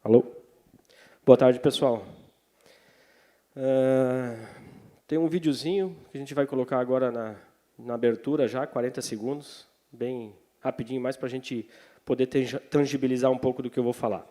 Alô? Boa tarde, pessoal. Tem um videozinho que a gente vai colocar agora na abertura já, 40 segundos, bem rapidinho, mais para a gente poder tangibilizar um pouco do que eu vou falar.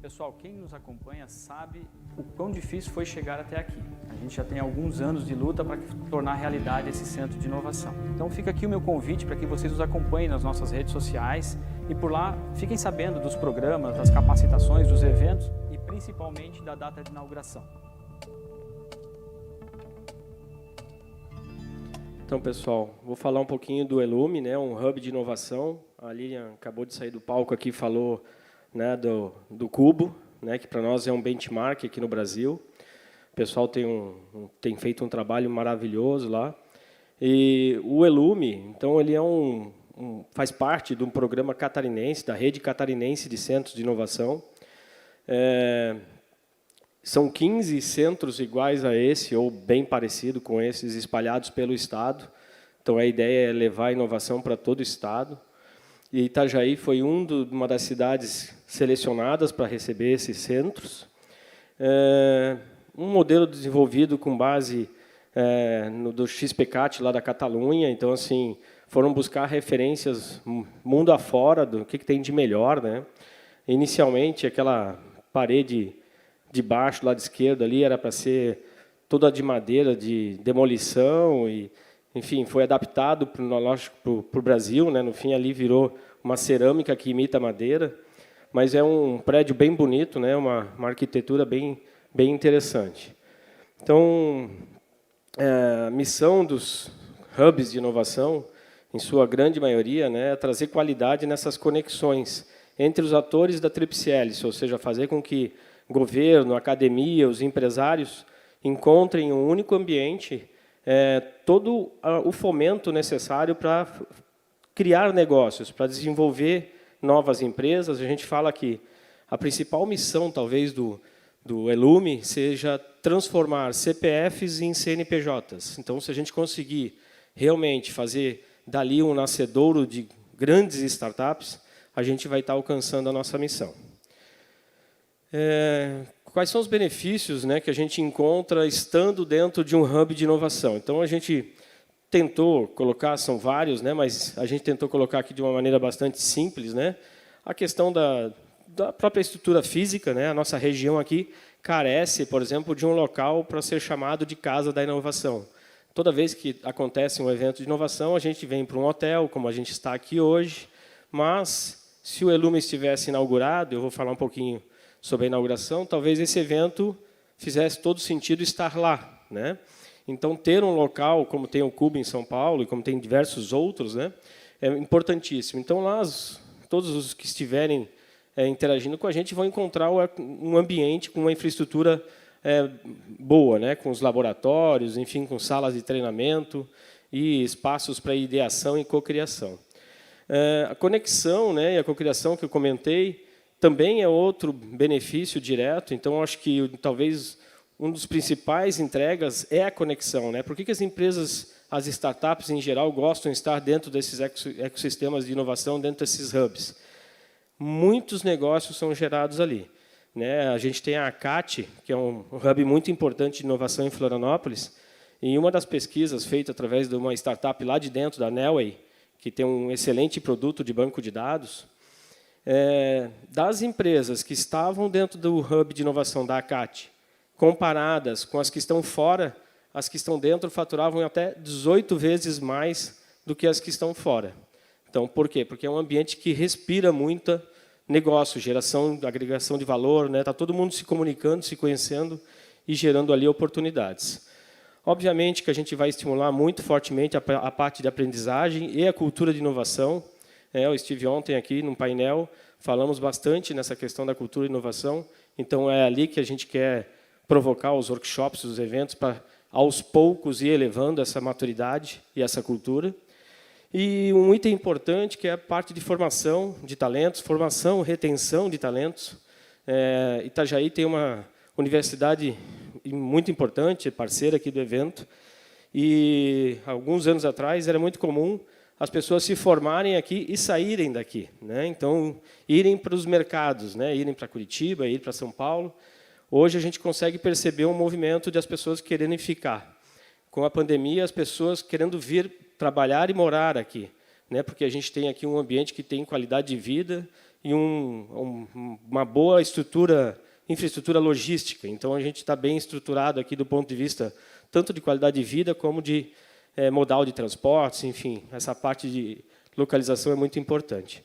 Pessoal, quem nos acompanha sabe o quão difícil foi chegar até aqui. A gente já tem alguns anos de luta para tornar realidade esse centro de inovação. Então fica aqui o meu convite para que vocês nos acompanhem nas nossas redes sociais e por lá fiquem sabendo dos programas, das capacitações, dos eventos e principalmente da data de inauguração. Então, pessoal, vou falar um pouquinho do Elume, né, um hub de inovação. A Lilian acabou de sair do palco aqui, falou, né, do Cubo, né, que para nós é um benchmark aqui no Brasil. O pessoal tem feito um trabalho maravilhoso lá. E o Elume, então, ele é faz parte de um programa catarinense, da rede catarinense de centros de inovação. São 15 centros iguais a esse, ou bem parecido com esses, espalhados pelo Estado. Então, a ideia é levar a inovação para todo o Estado. E Itajaí foi uma das cidades selecionadas para receber esses centros. Um modelo desenvolvido com base do XPCAT, lá da Catalunha. Então, assim, foram buscar referências mundo afora do que tem de melhor, né? Inicialmente, aquela parede de baixo, lado esquerdo, ali era para ser toda de madeira, de demolição, e, enfim, foi adaptado para o Brasil, né? No fim, ali virou uma cerâmica que imita madeira, mas é um prédio bem bonito, né? Uma arquitetura bem interessante. Então, a missão dos hubs de inovação, em sua grande maioria, né, é trazer qualidade nessas conexões entre os atores da tríplice hélice, ou seja, fazer com que governo, academia, os empresários encontrem um único ambiente, todo o fomento necessário para criar negócios, para desenvolver novas empresas. A gente fala que a principal missão, talvez, do Elume seja transformar CPFs em CNPJs. Então, se a gente conseguir realmente fazer dali um nascedouro de grandes startups, a gente vai estar alcançando a nossa missão. Quais são os benefícios, né, que a gente encontra estando dentro de um hub de inovação? Então, a gente tentou colocar, são vários, né, mas a gente tentou colocar aqui de uma maneira bastante simples, né, a questão da própria estrutura física, né, a nossa região aqui carece, por exemplo, de um local para ser chamado de Casa da Inovação. Toda vez que acontece um evento de inovação, a gente vem para um hotel, como a gente está aqui hoje, mas se o Elume estivesse inaugurado, eu vou falar um pouquinho sobre a inauguração, talvez esse evento fizesse todo sentido estar lá, né? Então, ter um local, como tem o Cubo em São Paulo, e como tem diversos outros, né, é importantíssimo. Então, lá, todos os que estiverem interagindo com a gente vão encontrar um ambiente com uma infraestrutura boa, né, com os laboratórios, enfim, com salas de treinamento e espaços para ideação e cocriação. A conexão, né, e a cocriação que eu comentei, também é outro benefício direto. Então, acho que talvez um dos principais entregas é a conexão, né? Por que as empresas, as startups em geral, gostam de estar dentro desses ecossistemas de inovação, dentro desses hubs? Muitos negócios são gerados ali, né? A gente tem a ACAT, que é um hub muito importante de inovação em Florianópolis, e uma das pesquisas feitas através de uma startup lá de dentro, da Nelway, que tem um excelente produto de banco de dados, das empresas que estavam dentro do hub de inovação da ACAT, comparadas com as que estão fora, as que estão dentro faturavam até 18 vezes mais do que as que estão fora. Então, por quê? Porque é um ambiente que respira muito negócio, geração, agregação de valor, né? Está todo mundo se comunicando, se conhecendo e gerando ali oportunidades. Obviamente que a gente vai estimular muito fortemente a parte de aprendizagem e a cultura de inovação. Eu estive ontem aqui num painel, falamos bastante nessa questão da cultura e inovação, então é ali que a gente quer provocar os workshops, os eventos, para aos poucos ir elevando essa maturidade e essa cultura. E um item importante, que é a parte de formação de talentos, formação, retenção de talentos. Itajaí tem uma universidade muito importante, parceira aqui do evento, e alguns anos atrás era muito comum as pessoas se formarem aqui e saírem daqui, né? Então, irem para os mercados, né? Irem para Curitiba, ir para São Paulo. Hoje a gente consegue perceber um movimento de as pessoas querendo ficar. Com a pandemia, as pessoas querendo vir trabalhar e morar aqui, né? Porque a gente tem aqui um ambiente que tem qualidade de vida e uma boa infraestrutura logística. Então, a gente está bem estruturado aqui do ponto de vista tanto de qualidade de vida como de modal de transportes, enfim, essa parte de localização é muito importante.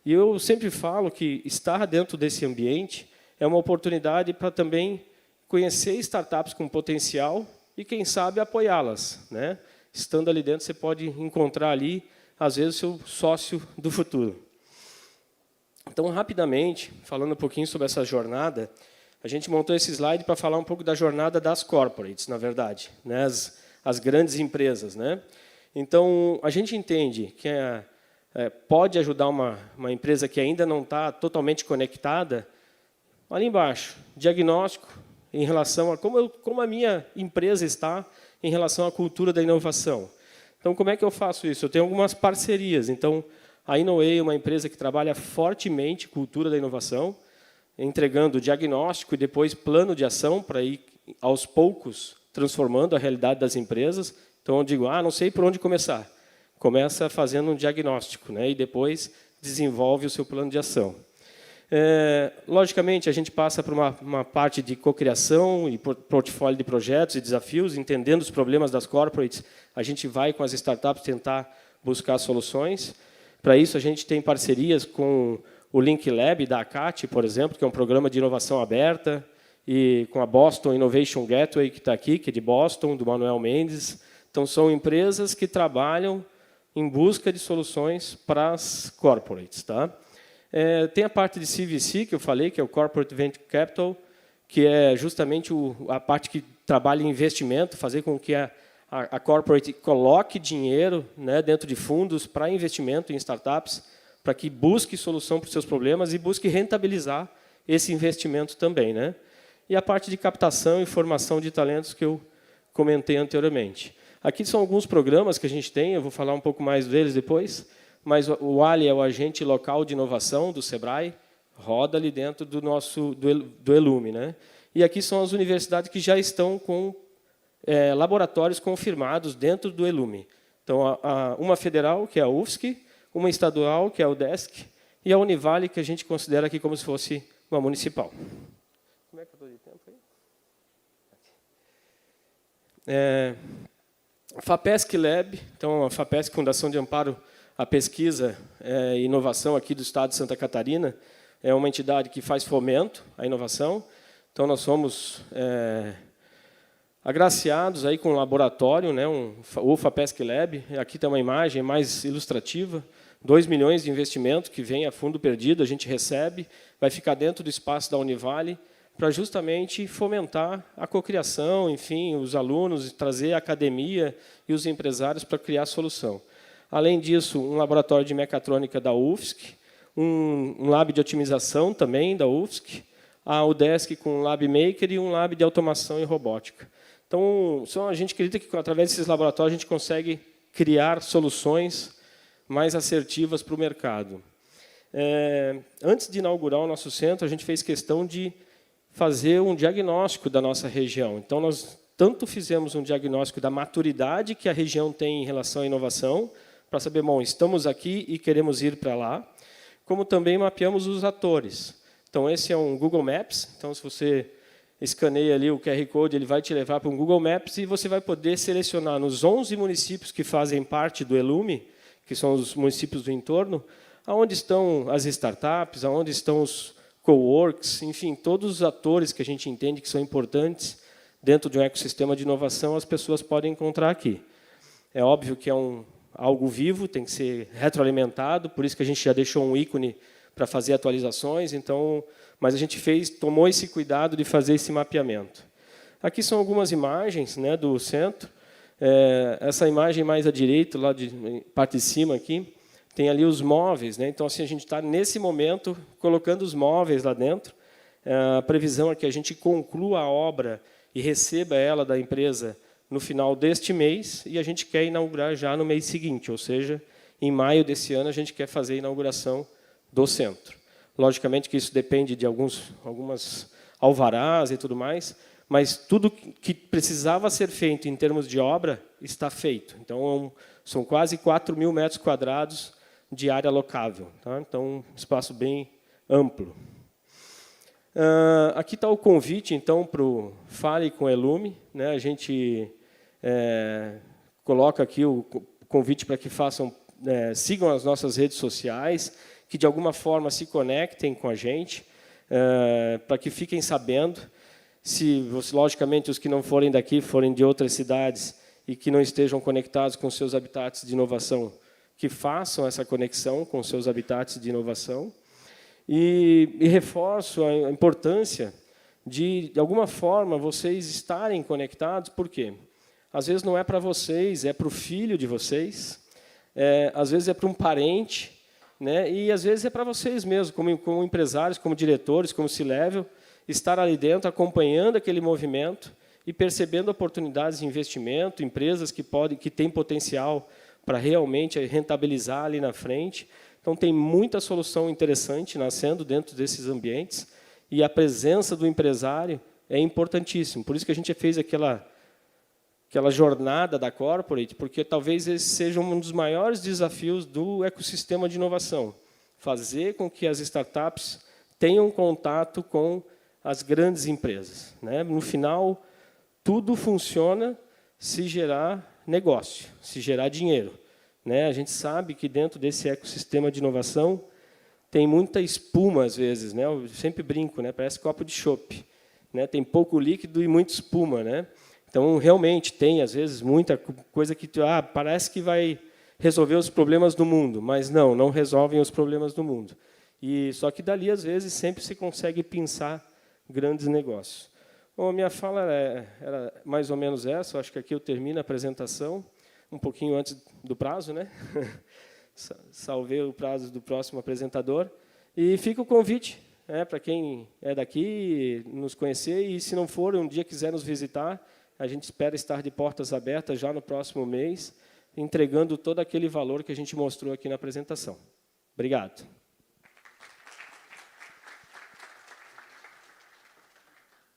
E eu sempre falo que estar dentro desse ambiente é uma oportunidade para também conhecer startups com potencial e, quem sabe, apoiá-las, né? Estando ali dentro, você pode encontrar ali, às vezes, o seu sócio do futuro. Então, rapidamente, falando um pouquinho sobre essa jornada, a gente montou esse slide para falar um pouco da jornada das corporates, na verdade, né? As grandes empresas, né? Então, a gente entende que pode ajudar uma empresa que ainda não está totalmente conectada. Ali embaixo, diagnóstico em relação a como a minha empresa está em relação à cultura da inovação. Então, como é que eu faço isso? Eu tenho algumas parcerias. Então, a Inoway é uma empresa que trabalha fortemente cultura da inovação, entregando diagnóstico e depois plano de ação para ir, aos poucos, transformando a realidade das empresas. Então, eu digo, não sei por onde começar. Começa fazendo um diagnóstico, né? E depois desenvolve o seu plano de ação. Logicamente, a gente passa por uma parte de cocriação e portfólio de projetos e desafios, entendendo os problemas das corporates. A gente vai com as startups tentar buscar soluções. Para isso, a gente tem parcerias com o Link Lab da ACAT, por exemplo, que é um programa de inovação aberta, e com a Boston Innovation Gateway, que está aqui, que é de Boston, do Manuel Mendes. Então, são empresas que trabalham em busca de soluções para as corporates. Tá? Tem a parte de CVC, que eu falei, que é o Corporate Venture Capital, que é justamente a parte que trabalha em investimento, fazer com que a corporate coloque dinheiro, né, dentro de fundos para investimento em startups, para que busque solução para os seus problemas e busque rentabilizar esse investimento também, né? E a parte de captação e formação de talentos que eu comentei anteriormente. Aqui são alguns programas que a gente tem, eu vou falar um pouco mais deles depois, mas o ALI é o Agente Local de Inovação do SEBRAE, roda ali dentro do Elume, né? E aqui são as universidades que já estão com laboratórios confirmados dentro do Elume. Então, uma federal, que é a UFSC, uma estadual, que é a UDESC, e a Univale, que a gente considera aqui como se fosse uma municipal. Como é que eu estou de tempo aí? FAPESC Lab, então a FAPESC, Fundação de Amparo à Pesquisa e Inovação aqui do Estado de Santa Catarina, é uma entidade que faz fomento à inovação. Então, nós somos agraciados aí com um laboratório, né, o FAPESC Lab. Aqui tem uma imagem mais ilustrativa, 2 milhões de investimento que vem a fundo perdido, a gente recebe, vai ficar dentro do espaço da Univale, para justamente fomentar a cocriação, enfim, os alunos, trazer a academia e os empresários para criar a solução. Além disso, um laboratório de mecatrônica da UFSC, um lab de otimização também da UFSC, a UDESC com um lab maker e um lab de automação e robótica. Então, a gente acredita que, através desses laboratórios, a gente consegue criar soluções mais assertivas para o mercado. Antes de inaugurar o nosso centro, a gente fez questão de fazer um diagnóstico da nossa região. Então, nós tanto fizemos um diagnóstico da maturidade que a região tem em relação à inovação, para saber, bom, estamos aqui e queremos ir para lá, como também mapeamos os atores. Então, esse é um Google Maps. Então, se você escaneia ali o QR Code, ele vai te levar para um Google Maps e você vai poder selecionar nos 11 municípios que fazem parte do Elume, que são os municípios do entorno, aonde estão as startups, aonde estão os coworks, enfim, todos os atores que a gente entende que são importantes dentro de um ecossistema de inovação, as pessoas podem encontrar aqui. É óbvio que é algo vivo, tem que ser retroalimentado, por isso que a gente já deixou um ícone para fazer atualizações, então, mas a gente tomou esse cuidado de fazer esse mapeamento. Aqui são algumas imagens, né, do centro. Essa imagem mais à direita, lá de parte de cima aqui, tem ali os móveis, né? Então, assim, a gente está, nesse momento, colocando os móveis lá dentro. A previsão é que a gente conclua a obra e receba ela da empresa no final deste mês, e a gente quer inaugurar já no mês seguinte, ou seja, em maio desse ano, a gente quer fazer a inauguração do centro. Logicamente que isso depende de algumas alvarás e tudo mais, mas tudo que precisava ser feito em termos de obra está feito. Então, são quase 4.000 metros quadrados de área locável. Tá? Então, um espaço bem amplo. Aqui está o convite, então, para o Fale com Elume. Né? A gente coloca aqui o convite para que sigam as nossas redes sociais, que, de alguma forma, se conectem com a gente, para que fiquem sabendo. Se, logicamente, os que não forem daqui, forem de outras cidades e que não estejam conectados com seus habitats de inovação, que façam essa conexão com seus habitats de inovação. E reforço a importância de alguma forma, vocês estarem conectados, por quê? Às vezes não é para vocês, é para o filho de vocês, às vezes é para um parente, né? E às vezes é para vocês mesmos, como empresários, como diretores, como C-Level, estar ali dentro, acompanhando aquele movimento e percebendo oportunidades de investimento, empresas que têm potencial para realmente rentabilizar ali na frente. Então, tem muita solução interessante nascendo dentro desses ambientes, e a presença do empresário é importantíssimo. Por isso que a gente fez aquela jornada da Corporate, porque talvez esse seja um dos maiores desafios do ecossistema de inovação, fazer com que as startups tenham contato com as grandes empresas. Né? No final, tudo funciona se gerar negócio, se gerar dinheiro. Né? A gente sabe que dentro desse ecossistema de inovação tem muita espuma, às vezes. Né? Eu sempre brinco, né? Parece copo de chopp. Né? Tem pouco líquido e muita espuma. Né? Então, realmente, tem, às vezes, muita coisa que parece que vai resolver os problemas do mundo, mas não resolvem os problemas do mundo. Só que dali, às vezes, sempre se consegue pensar grandes negócios. Bom, a minha fala era mais ou menos essa. Eu acho que aqui eu termino a apresentação, um pouquinho antes do prazo, né? Salvei o prazo do próximo apresentador. E fica o convite, para quem é daqui, nos conhecer, e se não for, um dia quiser nos visitar, a gente espera estar de portas abertas já no próximo mês, entregando todo aquele valor que a gente mostrou aqui na apresentação. Obrigado.